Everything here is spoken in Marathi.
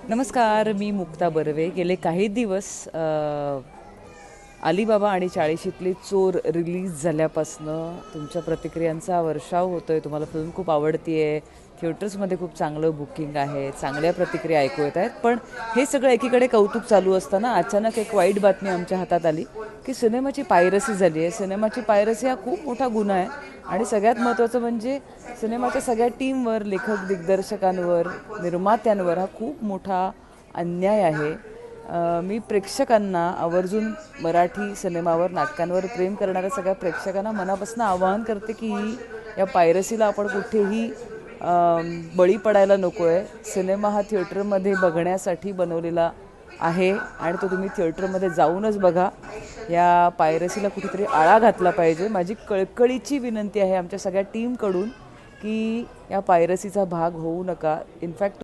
नमस्कार, मी मुक्ता बर्वे. गेले काही दिवस अलीबाबा आणि चाळीशीतले चोर रिलीज झाल्यापासनं तुमच्या प्रतिक्रियांचा वर्षाव होतोय. तुम्हाला फिल्म खूप आवडतीये, थिएटर्समध्ये खूप चांगलं बुकिंग आहे, चांगल्या प्रतिक्रिया ऐकू येत आहेत. पण हे सगळं एकीकडे कौतुक चालू असताना अचानक एक वाईट बातमी आमच्या हातात आली की सिनेमाची पायरसी झाली आहे. सिनेमाची पायरसी हा खूप मोठा गुन्हा आहे आणि सगळ्यात महत्त्वाचं म्हणजे सिनेमाच्या सगळ्या टीमवर, लेखक, दिग्दर्शकांवर, निर्मात्यांवर हा खूप मोठा अन्याय आहे. मी प्रेक्षकांना आवर्जून मराठी सिनेमावर, नाटकांवर प्रेम करणाऱ्या सगळ्या प्रेक्षकांना मनापासून आवाहन करते की या पायरसीला आपण कुठेही बळी पडायला नको आहे. सिनेमा हा थिएटरमध्ये बघण्यासाठी बनवलेला आहे आणि तो तुम्ही थिएटरमध्ये जाऊनच बघा. या पायरसीला कुठेतरी आळा घातला पाहिजे. माझी कळकळीची विनंती आहे आमच्या सगळ्या टीमकडून की या पायरसीचा भाग होऊ नका. इनफॅक्ट